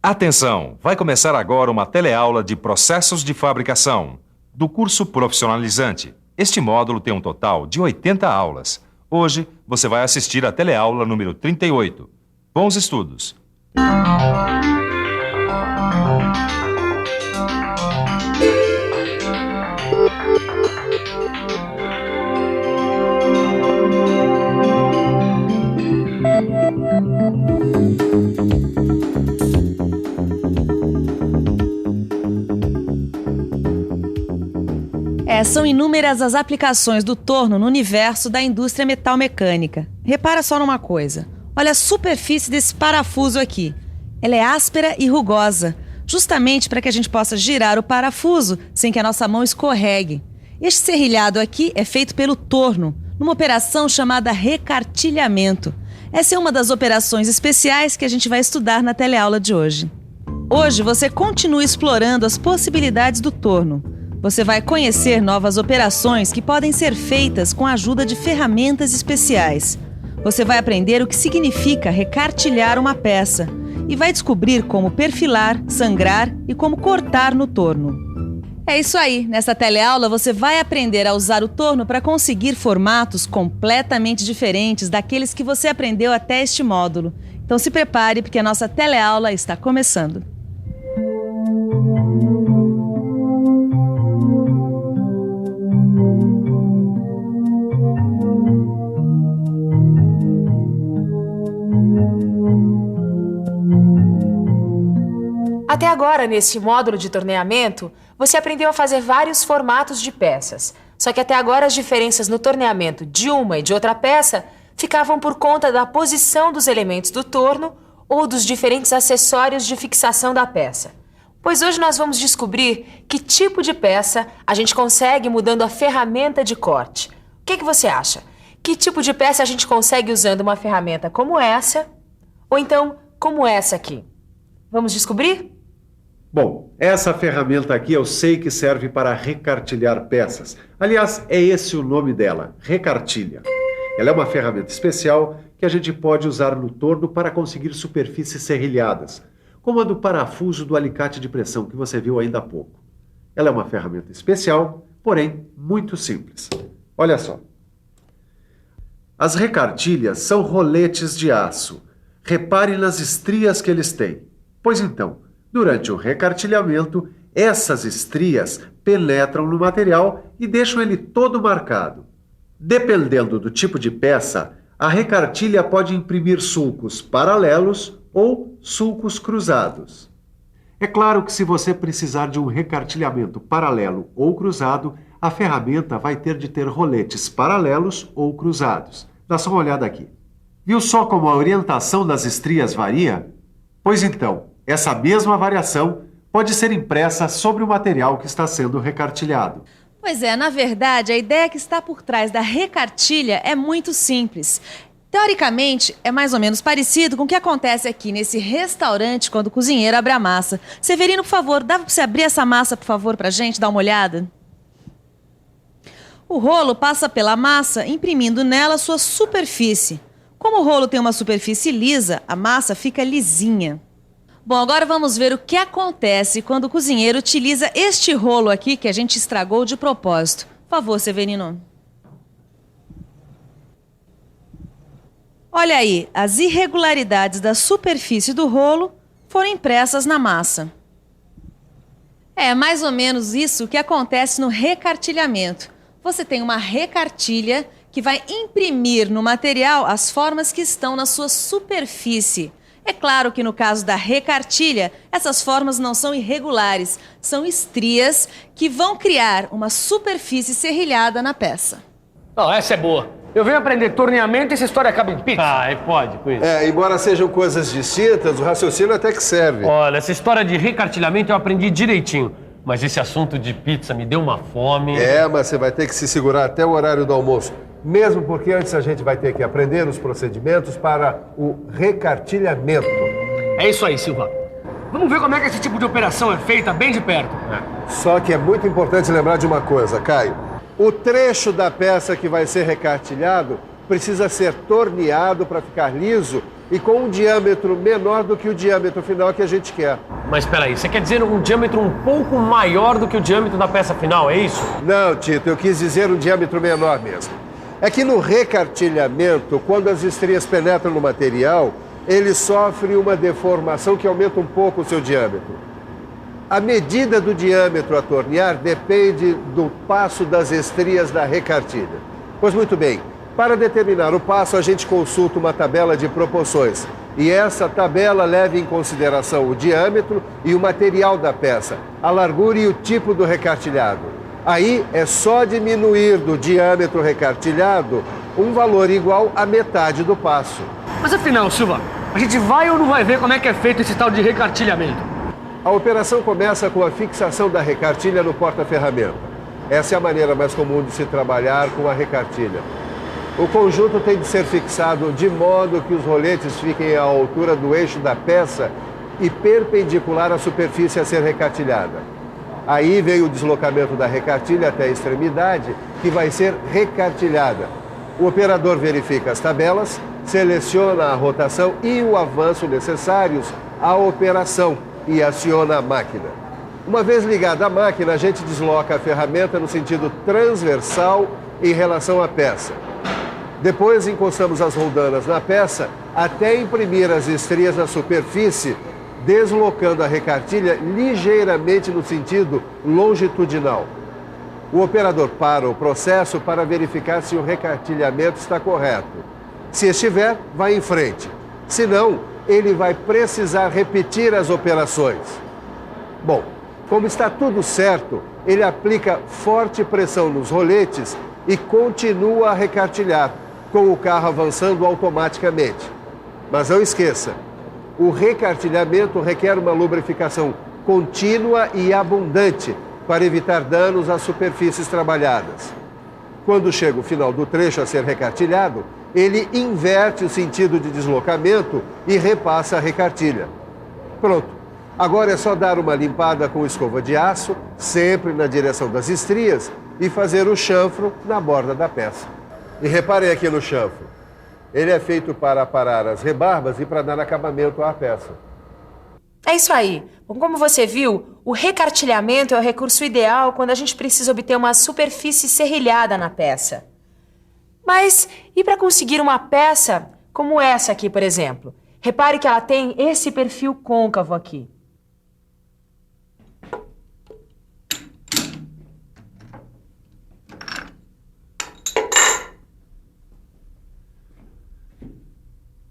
Atenção! Vai começar agora uma teleaula de processos de fabricação, do curso profissionalizante. Este módulo tem um total de 80 aulas. Hoje, você vai assistir a teleaula número 38. Bons estudos! São inúmeras as aplicações do torno no universo da indústria metal-mecânica. Repara só numa coisa. Olha a superfície desse parafuso aqui. Ela é áspera e rugosa, justamente para que a gente possa girar o parafuso sem que a nossa mão escorregue. Este serrilhado aqui é feito pelo torno, numa operação chamada recartilhamento. Essa é uma das operações especiais que a gente vai estudar na teleaula de hoje. Hoje você continua explorando as possibilidades do torno. Você vai conhecer novas operações que podem ser feitas com a ajuda de ferramentas especiais. Você vai aprender o que significa recartilhar uma peça e vai descobrir como perfilar, sangrar e como cortar no torno. É isso aí, nessa teleaula você vai aprender a usar o torno para conseguir formatos completamente diferentes daqueles que você aprendeu até este módulo. Então se prepare porque a nossa teleaula está começando. Até agora, neste módulo de torneamento, você aprendeu a fazer vários formatos de peças. Só que até agora as diferenças no torneamento de uma e de outra peça ficavam por conta da posição dos elementos do torno ou dos diferentes acessórios de fixação da peça. Pois hoje nós vamos descobrir que tipo de peça a gente consegue mudando a ferramenta de corte. O que você acha? Que tipo de peça a gente consegue usando uma ferramenta como essa ou então como essa aqui? Vamos descobrir? Bom, essa ferramenta aqui eu sei que serve para recartilhar peças. Aliás, é esse o nome dela, recartilha. Ela é uma ferramenta especial que a gente pode usar no torno para conseguir superfícies serrilhadas, como a do parafuso do alicate de pressão que você viu ainda há pouco. Ela é uma ferramenta especial, porém muito simples. Olha só. As recartilhas são roletes de aço. Repare nas estrias que eles têm. Pois então, durante o recartilhamento, essas estrias penetram no material e deixam ele todo marcado. Dependendo do tipo de peça, a recartilha pode imprimir sulcos paralelos ou sulcos cruzados. É claro que se você precisar de um recartilhamento paralelo ou cruzado, a ferramenta vai ter de ter roletes paralelos ou cruzados. Dá só uma olhada aqui. Viu só como a orientação das estrias varia? Pois então, essa mesma variação pode ser impressa sobre o material que está sendo recartilhado. Pois é, na verdade, a ideia que está por trás da recartilha é muito simples. Teoricamente, é mais ou menos parecido com o que acontece aqui nesse restaurante quando o cozinheiro abre a massa. Severino, por favor, dá para você abrir essa massa, por favor, para a gente dar uma olhada? O rolo passa pela massa, imprimindo nela sua superfície. Como o rolo tem uma superfície lisa, a massa fica lisinha. Bom, agora vamos ver o que acontece quando o cozinheiro utiliza este rolo aqui que a gente estragou de propósito. Por favor, Severino. Olha aí, as irregularidades da superfície do rolo foram impressas na massa. É mais ou menos isso que acontece no recartilhamento. Você tem uma recartilha que vai imprimir no material as formas que estão na sua superfície. É claro que no caso da recartilha, essas formas não são irregulares, são estrias que vão criar uma superfície serrilhada na peça. Não, essa é boa. Eu venho aprender torneamento e essa história acaba em pizza. Pode, com isso. Embora sejam coisas distintas, o raciocínio até que serve. Olha, essa história de recartilhamento eu aprendi direitinho. Mas esse assunto de pizza me deu uma fome. Mas você vai ter que se segurar até o horário do almoço. Mesmo porque antes a gente vai ter que aprender os procedimentos para o recartilhamento. É isso aí, Silva. Vamos ver como é que esse tipo de operação é feita bem de perto. Só que é muito importante lembrar de uma coisa, Caio. O trecho da peça que vai ser recartilhado precisa ser torneado para ficar liso e com um diâmetro menor do que o diâmetro final que a gente quer. Mas espera aí, você quer dizer um diâmetro um pouco maior do que o diâmetro da peça final, é isso? Não, Tito, eu quis dizer um diâmetro menor mesmo. É que no recartilhamento, quando as estrias penetram no material, ele sofre uma deformação que aumenta um pouco o seu diâmetro. A medida do diâmetro a tornear depende do passo das estrias da recartilha. Pois muito bem, para determinar o passo, a gente consulta uma tabela de proporções. E essa tabela leva em consideração o diâmetro e o material da peça, a largura e o tipo do recartilhado. Aí é só diminuir do diâmetro recartilhado um valor igual à metade do passo. Mas afinal, Silva, a gente vai ou não vai ver como é que é feito esse tal de recartilhamento? A operação começa com a fixação da recartilha no porta-ferramenta. Essa é a maneira mais comum de se trabalhar com a recartilha. O conjunto tem de ser fixado de modo que os roletes fiquem à altura do eixo da peça e perpendicular à superfície a ser recartilhada. Aí vem o deslocamento da recartilha até a extremidade, que vai ser recartilhada. O operador verifica as tabelas, seleciona a rotação e o avanço necessários à operação e aciona a máquina. Uma vez ligada à máquina, a gente desloca a ferramenta no sentido transversal em relação à peça. Depois encostamos as roldanas na peça até imprimir as estrias na superfície, deslocando a recartilha ligeiramente no sentido longitudinal. O operador para o processo para verificar se o recartilhamento está correto. Se estiver, vai em frente. Se não, ele vai precisar repetir as operações. Bom, como está tudo certo, ele aplica forte pressão nos roletes e continua a recartilhar, com o carro avançando automaticamente. Mas não esqueça, o recartilhamento requer uma lubrificação contínua e abundante para evitar danos às superfícies trabalhadas. Quando chega o final do trecho a ser recartilhado, ele inverte o sentido de deslocamento e repassa a recartilha. Pronto. Agora é só dar uma limpada com escova de aço, sempre na direção das estrias, e fazer o chanfro na borda da peça. E reparem aqui no chanfro. Ele é feito para aparar as rebarbas e para dar acabamento à peça. É isso aí. Bom, como você viu, o recartilhamento é o recurso ideal quando a gente precisa obter uma superfície serrilhada na peça. Mas e para conseguir uma peça como essa aqui, por exemplo? Repare que ela tem esse perfil côncavo aqui.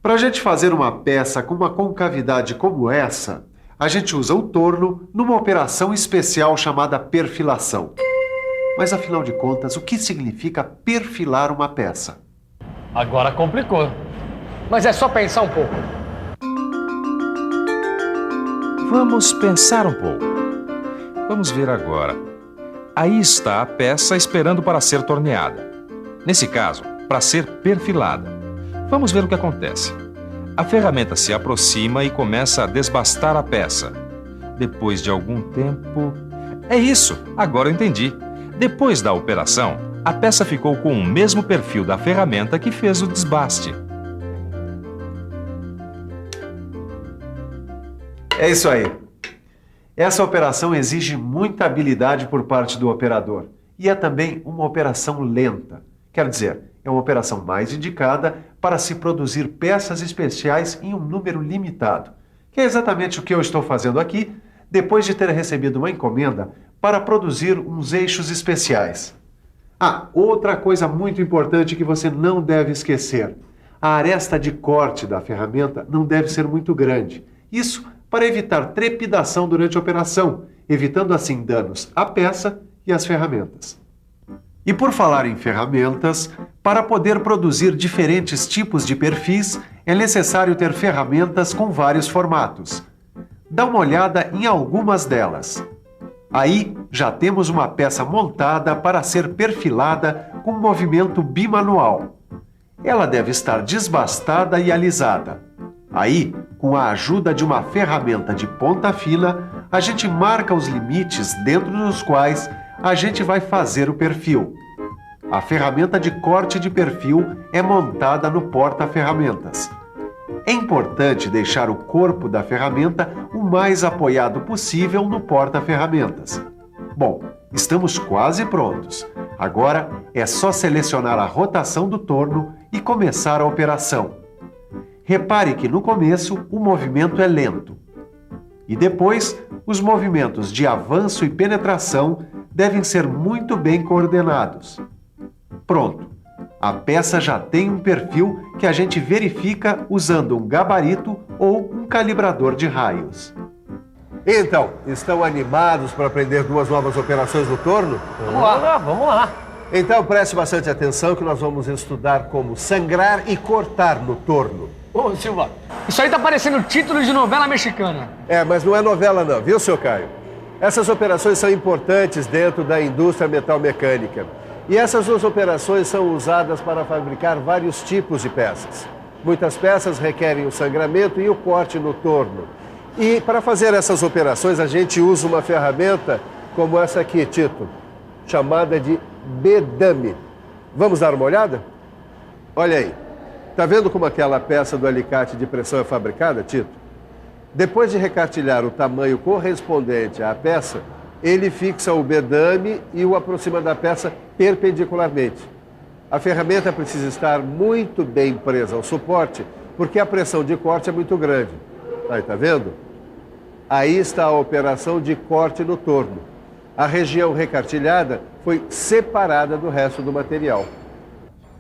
Para a gente fazer uma peça com uma concavidade como essa, a gente usa o torno numa operação especial chamada perfilação. Mas afinal de contas, o que significa perfilar uma peça? Agora complicou. Mas é só pensar um pouco. Vamos pensar um pouco. Vamos ver agora. Aí está a peça esperando para ser torneada. Nesse caso, para ser perfilada. Vamos ver o que acontece. A ferramenta se aproxima e começa a desbastar a peça. Depois de algum tempo... É isso! Agora eu entendi. Depois da operação, a peça ficou com o mesmo perfil da ferramenta que fez o desbaste. É isso aí. Essa operação exige muita habilidade por parte do operador. E é também uma operação lenta. Quer dizer, é uma operação mais indicada para se produzir peças especiais em um número limitado, que é exatamente o que eu estou fazendo aqui, depois de ter recebido uma encomenda para produzir uns eixos especiais. Ah, outra coisa muito importante que você não deve esquecer. A aresta de corte da ferramenta não deve ser muito grande. Isso para evitar trepidação durante a operação, evitando assim danos à peça e às ferramentas. E por falar em ferramentas, para poder produzir diferentes tipos de perfis, é necessário ter ferramentas com vários formatos. Dá uma olhada em algumas delas. Aí já temos uma peça montada para ser perfilada com movimento bimanual. Ela deve estar desbastada e alisada. Aí, com a ajuda de uma ferramenta de ponta fina, a gente marca os limites dentro dos quais a gente vai fazer o perfil. A ferramenta de corte de perfil é montada no porta-ferramentas. é importante deixar o corpo da ferramenta o mais apoiado possível no porta-ferramentas. Bom, estamos quase prontos. Agora é só selecionar a rotação do torno e começar a operação. Repare que no começo o movimento é lento. E depois, os movimentos de avanço e penetração devem ser muito bem coordenados. Pronto! A peça já tem um perfil que a gente verifica usando um gabarito ou um calibrador de raios. Então, estão animados para aprender 2 novas operações no torno? Vamos lá. Então preste bastante atenção que nós vamos estudar como sangrar e cortar no torno. Ô, Silva, isso aí tá parecendo título de novela mexicana. Mas não é novela não, viu, seu Caio? Essas operações são importantes dentro da indústria metalmecânica. E essas 2 operações são usadas para fabricar vários tipos de peças. Muitas peças requerem o sangramento e o corte no torno. E para fazer essas operações a gente usa uma ferramenta como essa aqui, Tito, chamada de bedame. Vamos dar uma olhada? Olha aí. Tá vendo como aquela peça do alicate de pressão é fabricada, Tito? Depois de recartilhar o tamanho correspondente à peça, ele fixa o bedame e o aproxima da peça perpendicularmente. A ferramenta precisa estar muito bem presa ao suporte, porque a pressão de corte é muito grande. Aí, tá vendo? Aí está a operação de corte no torno. A região recartilhada foi separada do resto do material.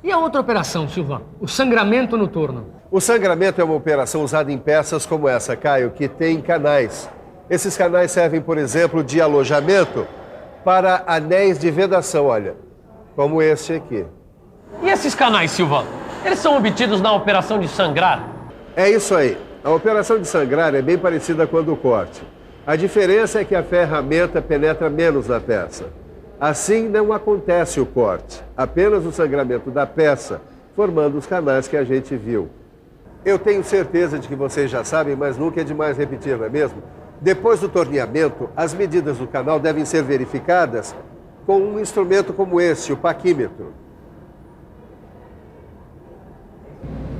E a outra operação, Silva? O sangramento no torno. O sangramento é uma operação usada em peças como essa, Caio, que tem canais. Esses canais servem, por exemplo, de alojamento para anéis de vedação, olha, como este aqui. E esses canais, Silva? Eles são obtidos na operação de sangrar? É isso aí. A operação de sangrar é bem parecida com a do corte. A diferença é que a ferramenta penetra menos na peça. Assim, não acontece o corte, apenas o sangramento da peça, formando os canais que a gente viu. Eu tenho certeza de que vocês já sabem, mas nunca é demais repetir, não é mesmo? Depois do torneamento, as medidas do canal devem ser verificadas com um instrumento como esse, o paquímetro.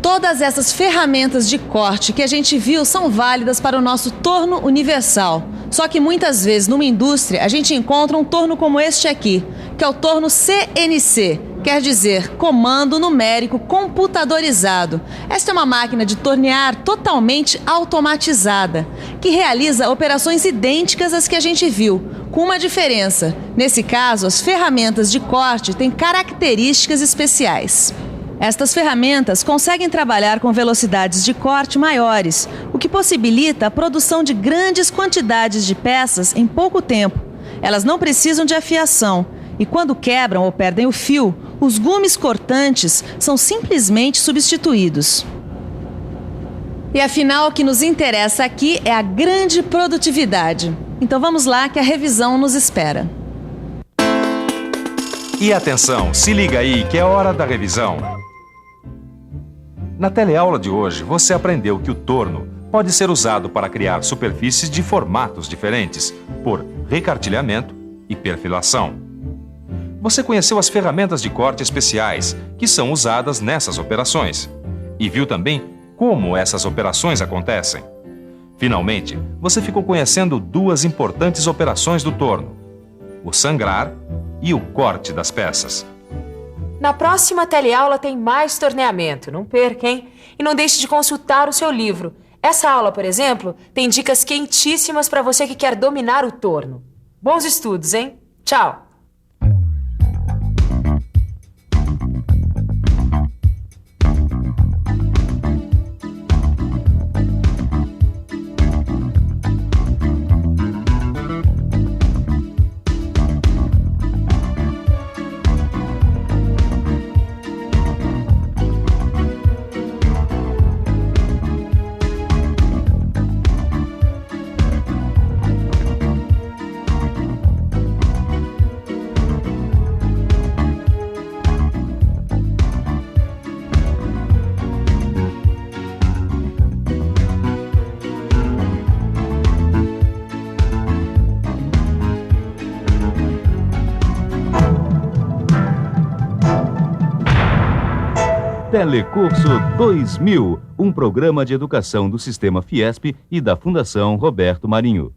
Todas essas ferramentas de corte que a gente viu são válidas para o nosso torno universal. Só que muitas vezes numa indústria a gente encontra um torno como este aqui, que é o torno CNC, quer dizer Comando Numérico Computadorizado. Esta é uma máquina de tornear totalmente automatizada, que realiza operações idênticas às que a gente viu, com uma diferença. Nesse caso, as ferramentas de corte têm características especiais. Estas ferramentas conseguem trabalhar com velocidades de corte maiores, o que possibilita a produção de grandes quantidades de peças em pouco tempo. Elas não precisam de afiação e, quando quebram ou perdem o fio, os gumes cortantes são simplesmente substituídos. E afinal, o que nos interessa aqui é a grande produtividade. Então vamos lá que a revisão nos espera. E atenção, se liga aí que é hora da revisão. Na teleaula de hoje, você aprendeu que o torno pode ser usado para criar superfícies de formatos diferentes, por recartilhamento e perfilação. Você conheceu as ferramentas de corte especiais, que são usadas nessas operações, e viu também como essas operações acontecem. Finalmente, você ficou conhecendo 2 importantes operações do torno: o sangrar e o corte das peças. Na próxima teleaula tem mais torneamento, não perca, hein? E não deixe de consultar o seu livro. Essa aula, por exemplo, tem dicas quentíssimas para você que quer dominar o torno. Bons estudos, hein? Tchau! Telecurso 2000, um programa de educação do Sistema Fiesp e da Fundação Roberto Marinho.